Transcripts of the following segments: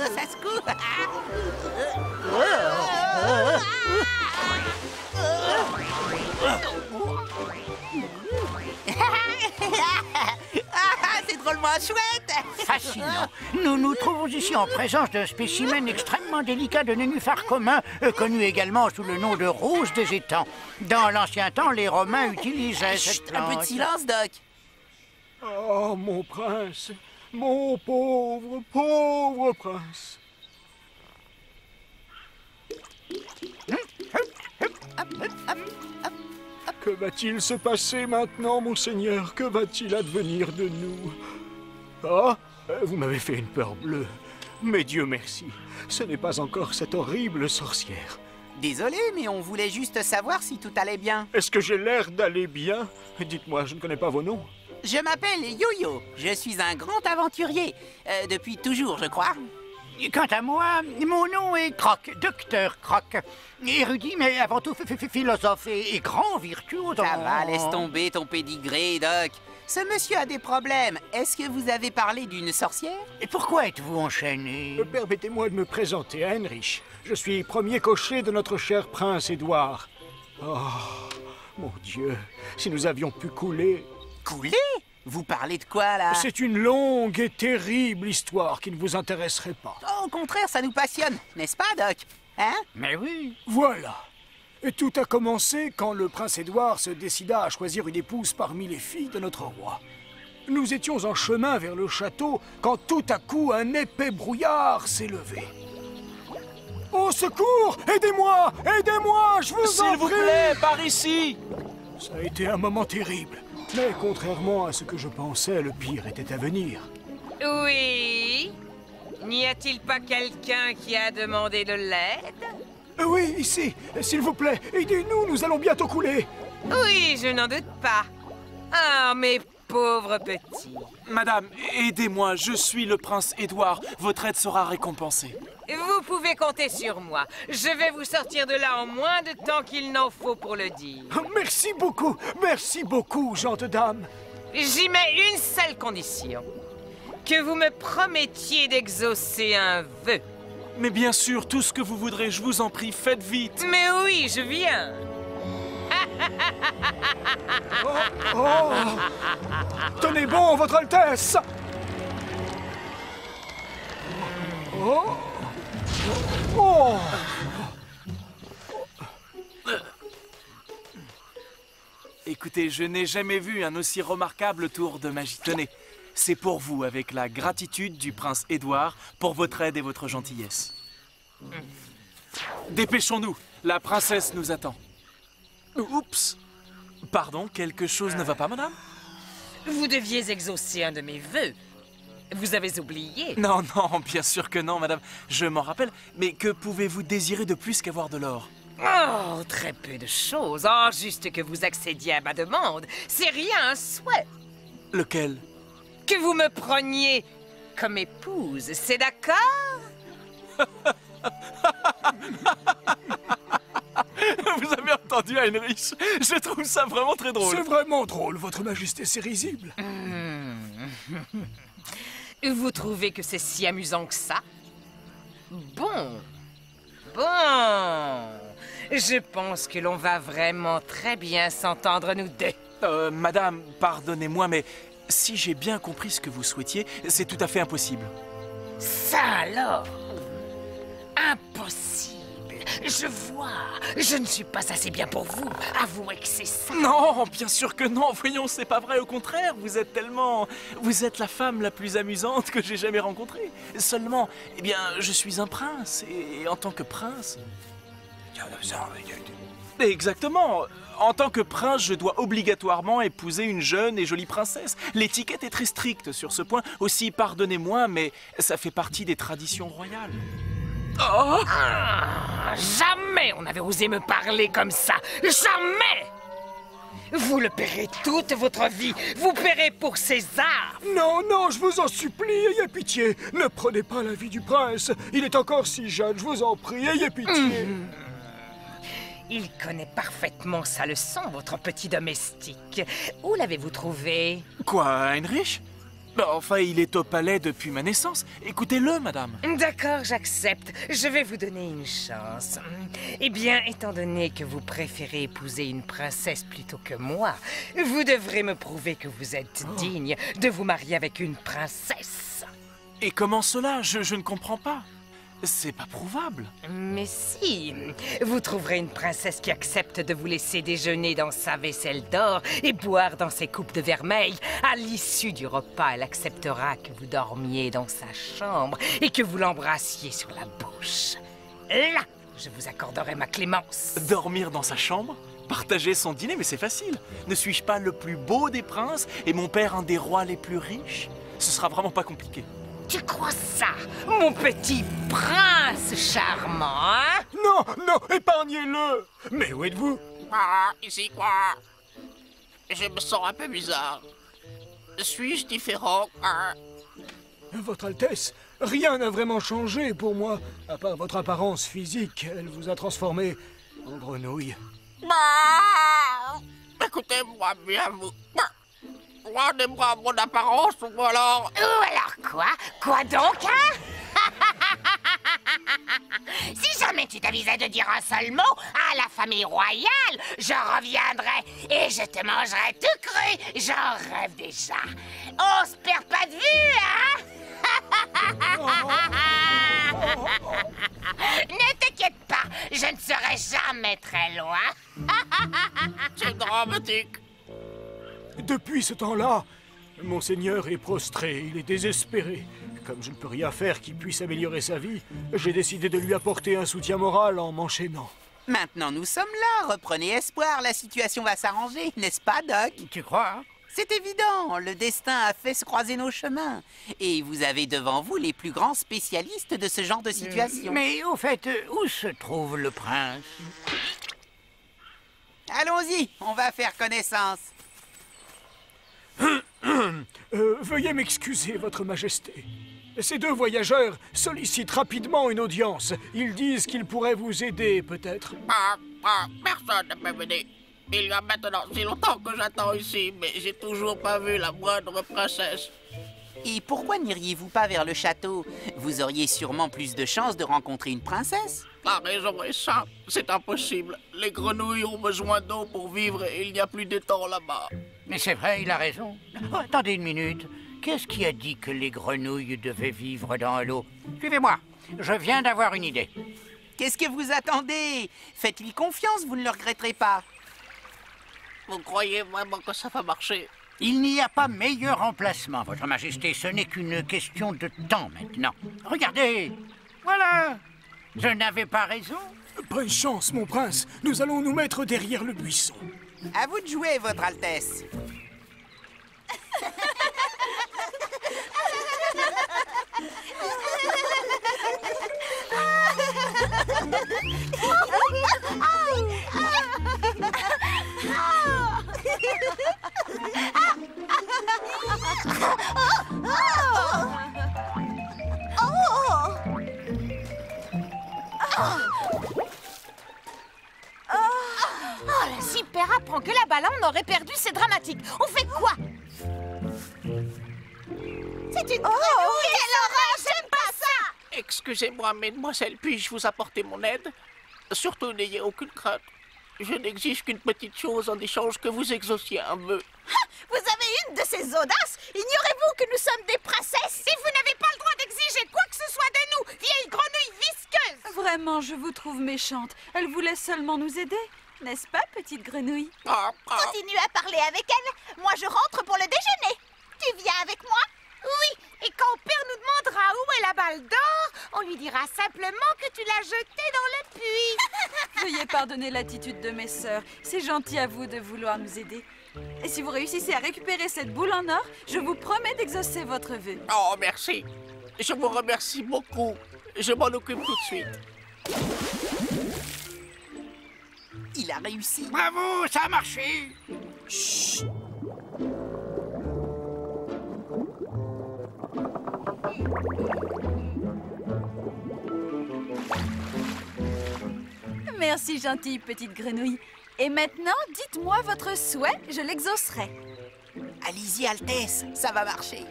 Ça secoue. C'est drôlement chouette. Fascinant. Nous nous trouvons ici en présence d'un spécimen extrêmement délicat de nénuphar commun, connu également sous le nom de rose des étangs. Dans l'ancien temps, les Romains utilisaient cette plante. Un peu de silence, Doc. Oh, mon prince, mon pauvre, pauvre prince. Que va-t-il se passer maintenant, monseigneur? Que va-t-il advenir de nous? Ah, vous m'avez fait une peur bleue. Mais Dieu merci, ce n'est pas encore cette horrible sorcière. Désolé, mais on voulait juste savoir si tout allait bien. Est-ce que j'ai l'air d'aller bien? Dites-moi, je ne connais pas vos noms. Je m'appelle Yo-Yo. Je suis un grand aventurier. Depuis toujours, je crois. Quant à moi, mon nom est Croc, docteur Croc. Érudit, mais avant tout philosophe et grand virtuose. Ça va, laisse tomber ton pédigré, Doc. Ce monsieur a des problèmes. Est-ce que vous avez parlé d'une sorcière? Et pourquoi êtes-vous enchaîné? Permettez-moi de me présenter à Heinrich. Je suis premier cocher de notre cher prince Édouard. Oh, mon Dieu, si nous avions pu couler... Couler? Vous parlez de quoi, là? C'est une longue et terrible histoire qui ne vous intéresserait pas. Oh, au contraire, ça nous passionne, n'est-ce pas, Doc? Hein? Mais oui. Voilà. Et tout a commencé quand le prince Édouard se décida à choisir une épouse parmi les filles de notre roi. Nous étions en chemin vers le château quand tout à coup un épais brouillard s'est levé. Au secours! Aidez-moi! Aidez-moi! Je vous en prie! S'il vous plaît, par ici! Ça a été un moment terrible. Mais contrairement à ce que je pensais, le pire était à venir. Oui? N'y a-t-il pas quelqu'un qui a demandé de l'aide? Oui, ici. S'il vous plaît, aidez-nous, nous allons bientôt couler. Oui, je n'en doute pas. Ah, mes pauvres petits. Madame, aidez-moi, je suis le prince Édouard. Votre aide sera récompensée. Vous pouvez compter sur moi. Je vais vous sortir de là en moins de temps qu'il n'en faut pour le dire. Merci beaucoup, gentes dames. J'y mets une seule condition. Que vous me promettiez d'exaucer un vœu. Mais bien sûr, tout ce que vous voudrez, je vous en prie, faites vite. Mais oui, je viens. Oh. Tenez bon, votre Altesse. Oh. Oh. Écoutez, je n'ai jamais vu un aussi remarquable tour de magie. Tenez, c'est pour vous, avec la gratitude du prince Édouard, pour votre aide et votre gentillesse. Dépêchons-nous, la princesse nous attend. Oups. Pardon, quelque chose ne va pas, madame? Vous deviez exaucer un de mes vœux. Vous avez oublié. Non, non, bien sûr que non, madame. Je m'en rappelle. Mais que pouvez-vous désirer de plus qu'avoir de l'or? Oh, très peu de choses. Oh, juste que vous accédiez à ma demande. C'est rien un souhait. Lequel? Que vous me preniez comme épouse, c'est d'accord? Vous avez entendu, Heinrich? Je trouve ça vraiment très drôle. C'est vraiment drôle, votre majesté, c'est risible. Vous trouvez que c'est si amusant que ça? Bon. Je pense que l'on va vraiment très bien s'entendre, nous deux. Madame, pardonnez-moi, mais si j'ai bien compris ce que vous souhaitiez, c'est tout à fait impossible. Ça alors? Impossible. Je vois. Je ne suis pas assez bien pour vous. Avouez que c'est ça. Non, bien sûr que non. Voyons, c'est pas vrai. Au contraire, vous êtes tellement... Vous êtes la femme la plus amusante que j'ai jamais rencontrée. Seulement, eh bien, je suis un prince. Et en tant que prince... Exactement. En tant que prince, je dois obligatoirement épouser une jeune et jolie princesse. L'étiquette est très stricte sur ce point. Aussi, pardonnez-moi, mais ça fait partie des traditions royales. Oh! Jamais on n'avait osé me parler comme ça. Jamais! Vous le paierez toute votre vie. Vous paierez pour César. Non, non, je vous en supplie, ayez pitié. Ne prenez pas la vie du prince. Il est encore si jeune, je vous en prie, ayez pitié. Il connaît parfaitement sa leçon, votre petit domestique. Où l'avez-vous trouvé? Quoi, Heinrich? Bah, enfin, il est au palais depuis ma naissance. Écoutez-le, madame. D'accord, j'accepte. Je vais vous donner une chance. Eh bien, étant donné que vous préférez épouser une princesse plutôt que moi, vous devrez me prouver que vous êtes digne de vous marier avec une princesse. Et comment cela? Je ne comprends pas. C'est pas prouvable. Mais si, vous trouverez une princesse qui accepte de vous laisser déjeuner dans sa vaisselle d'or et boire dans ses coupes de vermeil. À l'issue du repas, elle acceptera que vous dormiez dans sa chambre et que vous l'embrassiez sur la bouche. Là, je vous accorderai ma clémence. Dormir dans sa chambre? Partager son dîner? Mais c'est facile. Ne suis-je pas le plus beau des princes et mon père un des rois les plus riches? Ce sera vraiment pas compliqué. Tu crois ça, mon petit prince charmant, hein? Non, non, épargnez-le! Mais où êtes-vous? Ah, ici quoi? Je me sens un peu bizarre. Suis-je différent? Ah. Votre Altesse, rien n'a vraiment changé pour moi, à part votre apparence physique. Elle vous a transformé en grenouille. Bah, écoutez-moi bien, vous. Rendez-moi mon apparence ou alors... Ou alors quoi? Quoi donc, hein? Si jamais tu t'avisais de dire un seul mot à la famille royale, je reviendrai et je te mangerai tout cru. J'en rêve déjà. On se perd pas de vue, hein? Ne t'inquiète pas, je ne serai jamais très loin. C'est dramatique. Depuis ce temps-là, Monseigneur est prostré, il est désespéré. Comme je ne peux rien faire qui puisse améliorer sa vie, j'ai décidé de lui apporter un soutien moral en m'enchaînant. Maintenant, nous sommes là. Reprenez espoir. La situation va s'arranger, n'est-ce pas, Doc? Tu crois? C'est évident. Le destin a fait se croiser nos chemins. Et vous avez devant vous les plus grands spécialistes de ce genre de situation. Mais au fait, où se trouve le prince? Allons-y, on va faire connaissance. Veuillez m'excuser, Votre Majesté. Ces deux voyageurs sollicitent rapidement une audience. Ils disent qu'ils pourraient vous aider, peut-être. Personne ne peut m'aider. Il y a maintenant si longtemps que j'attends ici, mais j'ai toujours pas vu la moindre princesse. Et pourquoi n'iriez-vous pas vers le château? Vous auriez sûrement plus de chances de rencontrer une princesse. La raison est simple, c'est impossible. Les grenouilles ont besoin d'eau pour vivre et il n'y a plus d'étang là-bas. Mais c'est vrai, il a raison. Oh, attendez une minute. Qu'est-ce qui a dit que les grenouilles devaient vivre dans l'eau? Suivez-moi. Je viens d'avoir une idée. Qu'est-ce que vous attendez? Faites-lui confiance, vous ne le regretterez pas. Vous croyez vraiment que ça va marcher? Il n'y a pas meilleur emplacement, Votre Majesté. Ce n'est qu'une question de temps maintenant. Regardez. Voilà. Je n'avais pas raison. Bonne chance, mon prince. Nous allons nous mettre derrière le buisson. À vous de jouer, Votre Altesse. Super apprend que la baleine aurait perdu, c'est dramatique. On fait quoi? C'est une grenouille. Quelle horreur, j'aime pas ça. Excusez-moi, mesdemoiselles, puis-je vous apporter mon aide? Surtout, n'ayez aucune crainte. Je n'exige qu'une petite chose en échange que vous exauciez un vœu. Vous avez une de ces audaces? Ignorez-vous que nous sommes des princesses? Et vous n'avez pas le droit d'exiger quoi que ce soit de nous, vieille grenouille visqueuse. Vraiment, je vous trouve méchante. Elle voulait seulement nous aider. N'est-ce pas, petite grenouille? Continue à parler avec elle. Moi, je rentre pour le déjeuner. Tu viens avec moi? Oui. Et quand Père nous demandera où est la balle d'or, on lui dira simplement que tu l'as jetée dans le puits. Veuillez pardonner l'attitude de mes sœurs. C'est gentil à vous de vouloir nous aider. Et si vous réussissez à récupérer cette boule en or, je vous promets d'exaucer votre vœu. Oh, merci. Je vous remercie beaucoup. Je m'en occupe tout de suite. Il a réussi. Bravo, ça a marché. Chut. Merci, gentille petite grenouille. Et maintenant, dites-moi votre souhait, je l'exaucerai. Allez-y, Altesse, ça va marcher.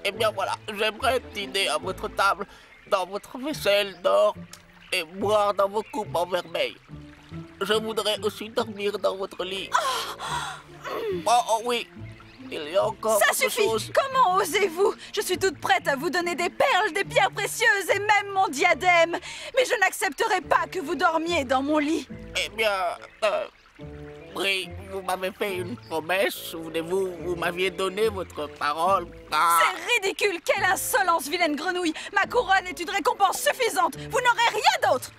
Eh bien voilà, j'aimerais dîner à votre table, dans votre vaisselle d'or, et boire dans vos coupes en vermeil. Je voudrais aussi dormir dans votre lit. Oh oui, il y a encore Ça autre suffit! chose. Comment osez-vous? Je suis toute prête à vous donner des perles, des pierres précieuses et même mon diadème. Mais je n'accepterai pas que vous dormiez dans mon lit. Eh bien, oui, vous m'avez fait une promesse, souvenez-vous, vous m'aviez donné votre parole. C'est ridicule! Quelle insolence, vilaine grenouille! Ma couronne est une récompense suffisante! Vous n'aurez rien d'autre!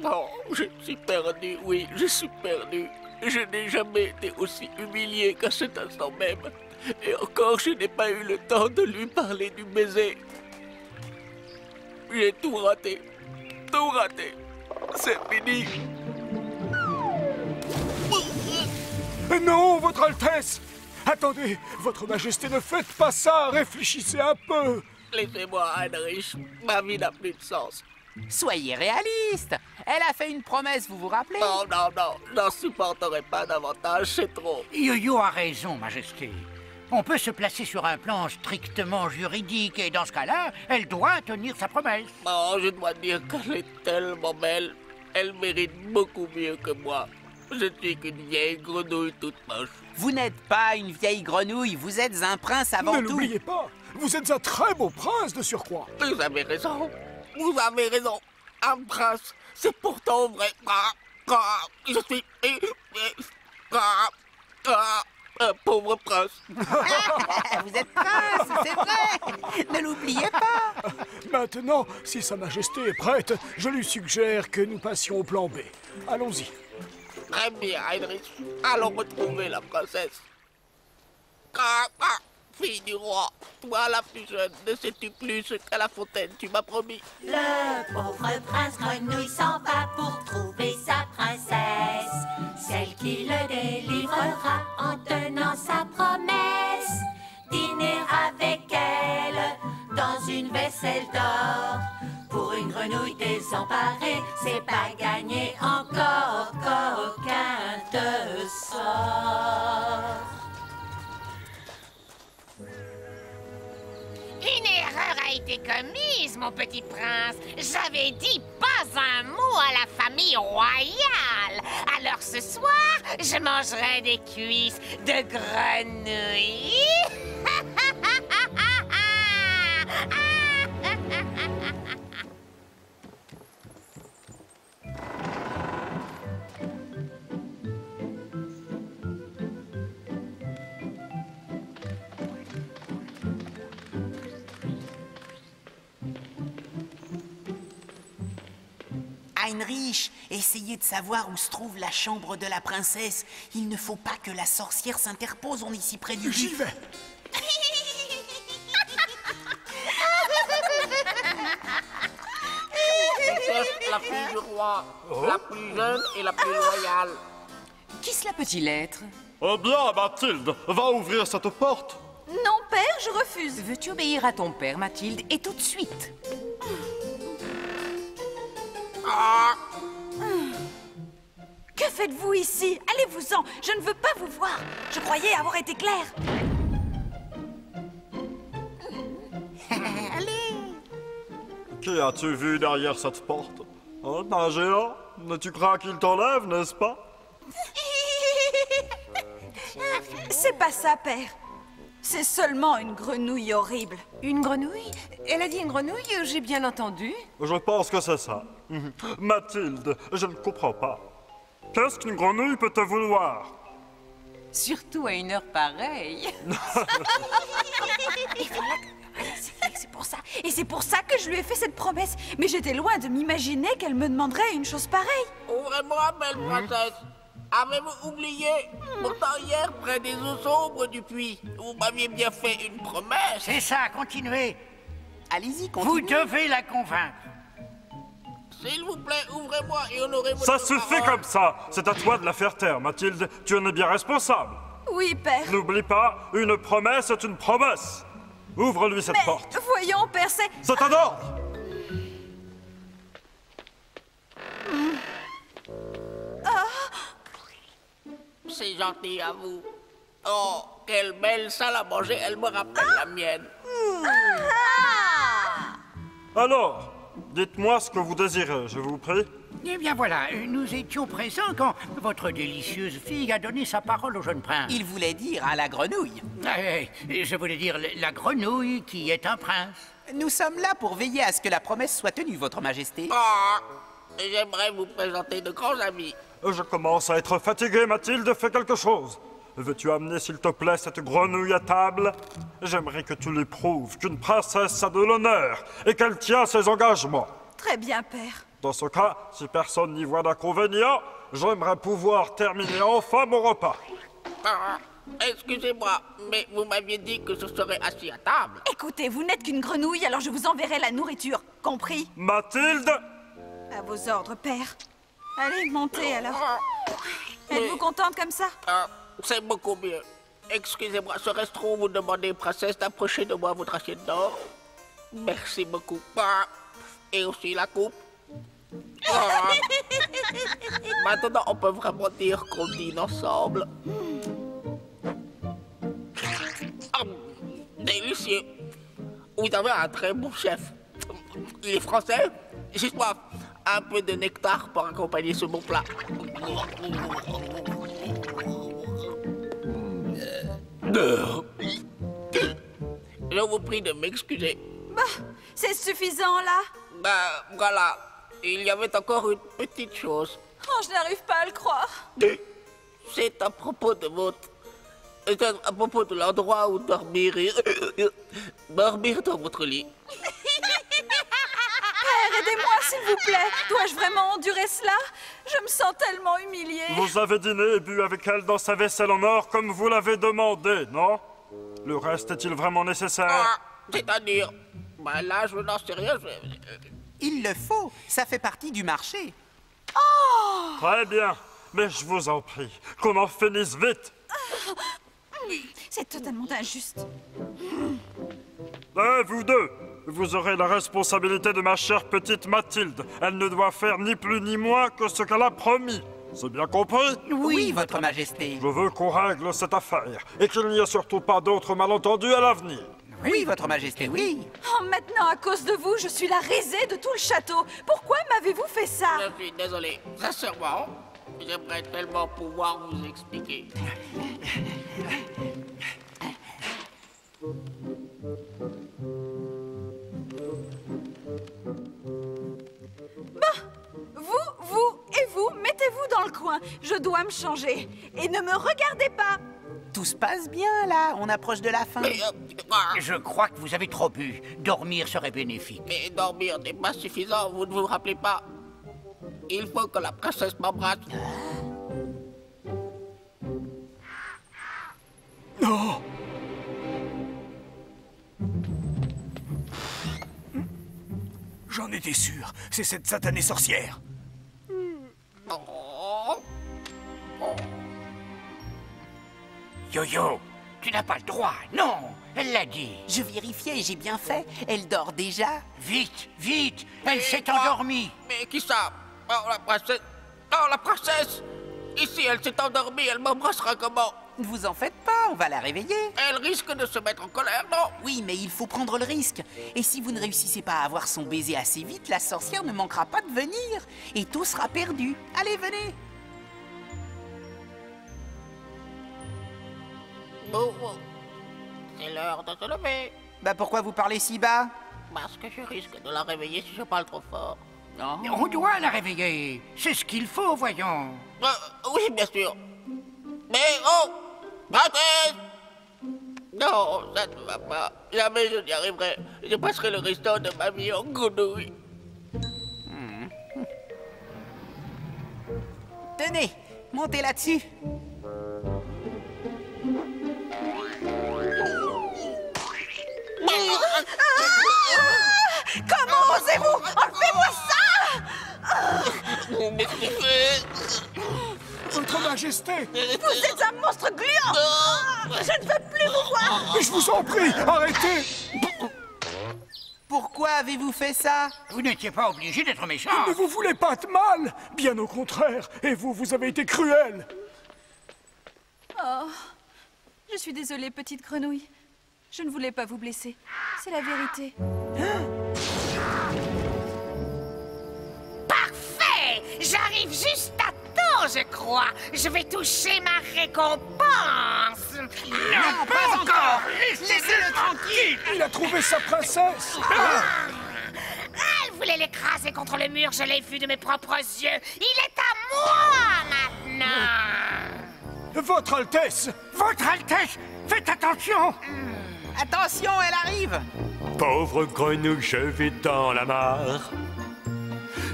Non, je suis perdu, oui, je suis perdu. Je n'ai jamais été aussi humilié qu'à cet instant même. Et encore, je n'ai pas eu le temps de lui parler du baiser. J'ai tout raté. Tout raté. C'est fini. Non, Votre Altesse! Attendez, Votre Majesté, ne faites pas ça! Réfléchissez un peu! Laissez-moi, Heinrich. Ma vie n'a plus de sens. Soyez réaliste. Elle a fait une promesse, vous vous rappelez? Non, non, non. Je n'en supporterai pas davantage, c'est trop. Yo-Yo a raison, Majesté. On peut se placer sur un plan strictement juridique et dans ce cas-là, elle doit tenir sa promesse. Oh, je dois dire qu'elle est tellement belle. Elle mérite beaucoup mieux que moi. Je suis qu'une vieille grenouille toute moche. Vous n'êtes pas une vieille grenouille, vous êtes un prince avant Ne tout. l'oubliez pas, vous êtes un très beau prince de surcroît. Vous avez raison. Vous avez raison. Un prince, c'est pourtant vrai. Je suis... un pauvre prince. Vous êtes prince, c'est vrai. Ne l'oubliez pas. Maintenant, si Sa Majesté est prête, je lui suggère que nous passions au plan B. Allons-y. Très bien, Heinrich. Allons retrouver la princesse. Fille du roi, toi la plus jeune, ne sais-tu plus ce qu'à la fontaine tu m'as promis? Le pauvre prince grenouille s'en va pour trouver sa princesse, celle qui le délivrera en tenant sa promesse. Dîner avec elle dans une vaisselle d'or. Pour une grenouille désemparée, c'est pas gagné encore qu'aucun te sort. Une erreur a été commise, mon petit prince. J'avais dit pas un mot à la famille royale. Alors ce soir, je mangerai des cuisses de grenouille. Heinrich, essayez de savoir où se trouve la chambre de la princesse. Il ne faut pas que la sorcière s'interpose, on est si près du J'y lit. vais. La fille du roi, la plus jeune et la plus loyale. Qui cela peut-il être? Eh bien, Mathilde, va ouvrir cette porte. Non, père, je refuse. Veux-tu obéir à ton père, Mathilde, et tout de suite? Que faites-vous ici? Allez-vous-en, je ne veux pas vous voir. Je croyais avoir été claire. Qui as-tu vu derrière cette porte? Un géant? Tu crois qu'il t'enlève, n'est-ce pas? C'est pas ça, père. C'est seulement une grenouille horrible. Une grenouille? Elle a dit une grenouille, j'ai bien entendu. Je pense que c'est ça. Mathilde, je ne comprends pas. Qu'est-ce qu'une grenouille peut te vouloir? Surtout à une heure pareille. C'est pour ça. Et c'est pour ça que je lui ai fait cette promesse. Mais j'étais loin de m'imaginer qu'elle me demanderait une chose pareille. Ouvrez-moi, belle princesse. Avez-vous oublié? Pourtant hier, près des eaux sombres du puits, vous m'aviez bien fait une promesse. C'est ça, continuez. Allez-y, Vous continuez. devez la convaincre. S'il vous plaît, ouvrez-moi et honorez votre Ça suffit parole. comme ça. C'est à toi de la faire taire, Mathilde. Tu en es bien responsable. Oui, père. N'oublie pas, une promesse est une promesse. Ouvre-lui cette Mais porte. voyons, père, c'est... C'est un ordre. C'est gentil à vous. Oh, quelle belle salle à manger, elle me rappelle la mienne. Alors, dites-moi ce que vous désirez, je vous prie. Eh bien voilà, nous étions présents quand votre délicieuse fille a donné sa parole au jeune prince. Il voulait dire à la grenouille. Je voulais dire la grenouille qui est un prince. Nous sommes là pour veiller à ce que la promesse soit tenue, votre majesté. Oh, j'aimerais vous présenter de grands amis. Je commence à être fatigué, Mathilde, fais quelque chose. Veux-tu amener, s'il te plaît, cette grenouille à table? J'aimerais que tu lui prouves qu'une princesse a de l'honneur et qu'elle tient ses engagements. Très bien, père. Dans ce cas, si personne n'y voit d'inconvénient, j'aimerais pouvoir terminer enfin mon repas. Excusez-moi, mais vous m'aviez dit que je serais assis à table. Écoutez, vous n'êtes qu'une grenouille, alors je vous enverrai la nourriture. Compris? Mathilde! À vos ordres, père. Allez, montez alors. Êtes-vous contente comme ça? C'est beaucoup mieux. Excusez-moi, serait-ce trop vous demander, princesse, d'approcher de moi votre assiette d'or? Merci beaucoup. Et aussi la coupe. Maintenant, on peut vraiment dire qu'on dîne ensemble. Délicieux. Vous avez un très bon chef. Il est français. J'ai soif. Un peu de nectar pour accompagner ce bon plat. Je vous prie de m'excuser. Bah, c'est suffisant, là. Bah, voilà. Il y avait encore une petite chose. Oh, je n'arrive pas à le croire. C'est à propos de votre... C'est à propos de l'endroit où dormir et... dormir dans votre lit. Père, aidez-moi, s'il vous plaît. Dois-je vraiment endurer cela? Je me sens tellement humiliée. Vous avez dîné et bu avec elle dans sa vaisselle en or comme vous l'avez demandé, non? Le reste est-il vraiment nécessaire? C'est-à-dire... Bah là, je n'en sais rien. Il le faut, ça fait partie du marché. Oh! Très bien, mais je vous en prie, qu'on en finisse vite. C'est totalement injuste. Vous deux, vous aurez la responsabilité de ma chère petite Mathilde. Elle ne doit faire ni plus ni moins que ce qu'elle a promis. C'est bien compris? Oui, votre majesté. Je veux qu'on règle cette affaire et qu'il n'y ait surtout pas d'autres malentendus à l'avenir. Oui, votre majesté, oui. Oh, maintenant, à cause de vous, je suis la risée de tout le château. Pourquoi m'avez-vous fait ça? Je suis désolé. Sincèrement, j'aimerais tellement pouvoir vous expliquer. vous, mettez-vous dans le coin. Je dois me changer. Et ne me regardez pas. Tout se passe bien, là. On approche de la fin. Je crois que vous avez trop bu. Dormir serait bénéfique. Mais dormir n'est pas suffisant, vous ne vous rappelez pas? Il faut que la princesse m'embrasse. Non! J'en étais sûr. C'est cette satanée sorcière. Yo-Yo, tu n'as pas le droit. Non, elle l'a dit. Je vérifiais et j'ai bien fait. Elle dort déjà. Vite, vite. Elle s'est endormie. Mais qui ça? Oh, la princesse. Oh, la princesse. Ici, elle s'est endormie. Elle m'embrassera comment? Ne vous en faites pas, on va la réveiller. Elle risque de se mettre en colère, non? Oui, mais il faut prendre le risque. Et si vous ne réussissez pas à avoir son baiser assez vite, la sorcière ne manquera pas de venir. Et tout sera perdu. Allez, venez. Oh, oh. C'est l'heure de se lever. Bah pourquoi vous parlez si bas? Parce que je risque de la réveiller si je parle trop fort. Non. On doit la réveiller. C'est ce qu'il faut, voyons. Oui, bien sûr. Mais oh! Princesse! Non, ça ne va pas. Jamais je n'y arriverai. Je passerai le restant de ma vie en grenouille. Tenez, montez là-dessus. Comment osez-vous? Enlevez-moi ça! Mais Votre Majesté! Vous êtes un monstre gluant! Je ne veux plus vous voir! Mais je vous en prie, arrêtez! Pourquoi avez-vous fait ça? Vous n'étiez pas obligé d'être méchant. Ne vous voulez pas de mal! Bien au contraire. Et vous, vous avez été cruel. Oh, Je suis désolée, petite grenouille. Je ne voulais pas vous blesser. C'est la vérité. Parfait! J'arrive juste à temps, je crois. Je vais toucher ma récompense. Non, pas encore. Laissez-le tranquille. Il a trouvé sa princesse. Elle voulait l'écraser contre le mur, je l'ai vu de mes propres yeux. Il est à moi maintenant. Votre Altesse. Votre Altesse, faites attention. Attention, elle arrive! Pauvre grenouille, je vis dans la mare.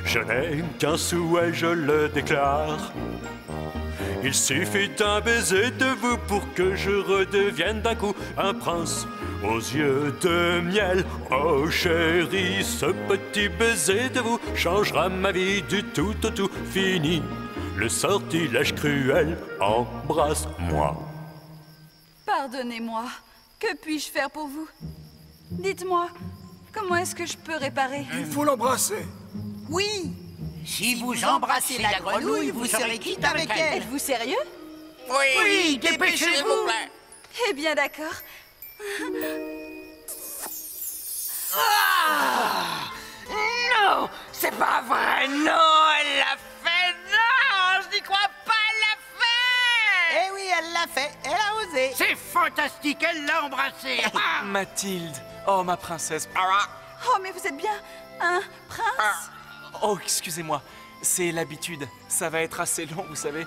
Je n'ai qu'un souhait, je le déclare. Il suffit d'un baiser de vous pour que je redevienne d'un coup un prince aux yeux de miel. Oh chérie, ce petit baiser de vous changera ma vie du tout au tout. Fini le sortilège cruel, embrasse-moi. Pardonnez-moi. Que puis-je faire pour vous? Dites-moi, comment est-ce que je peux réparer? Il faut l'embrasser. Oui! Si vous embrassez la grenouille, vous serez quitte avec elle. Êtes-vous sérieux? Oui, dépêchez-vous! Eh bien, d'accord. Non, c'est pas vrai, non, elle l'a fait, non, je n'y crois pas, elle l'a fait. Eh oui, elle l'a fait, elle a osé. C'est fantastique, elle l'a embrassé. Mathilde, oh ma princesse. Oh, mais vous êtes bien un prince? Oh, excusez-moi, c'est l'habitude. Ça va être assez long, vous savez.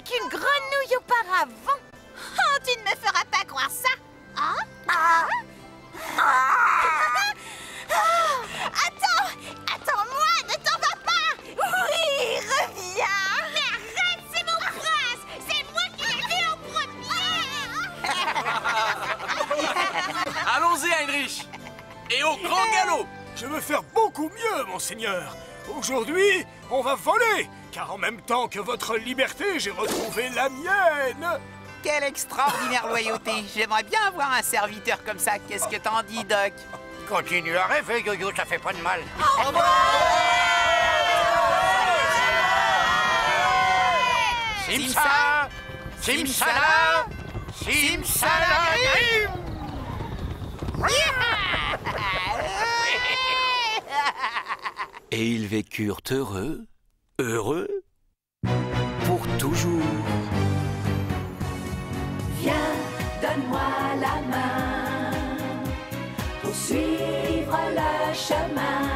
Qu'une grenouille auparavant. Oh, tu ne me feras pas croire ça. Attends-moi, ne t'en vas pas. Oui, reviens. Mais arrête, c'est mon prince. C'est moi qui l'ai vu en premier. Allons-y, Heinrich. Et au grand galop. Je veux faire beaucoup mieux, monseigneur. Aujourd'hui, on va voler, car en même temps que votre liberté, j'ai retrouvé la mienne. Quelle extraordinaire loyauté. J'aimerais bien avoir un serviteur comme ça. Qu'est-ce que t'en dis, Doc? Continue à rêver, Yo-Yo, ça fait pas de mal. Simsa, Simsala, Simsalarim. Et ils vécurent heureux, pour toujours. Viens, donne-moi la main pour suivre le chemin.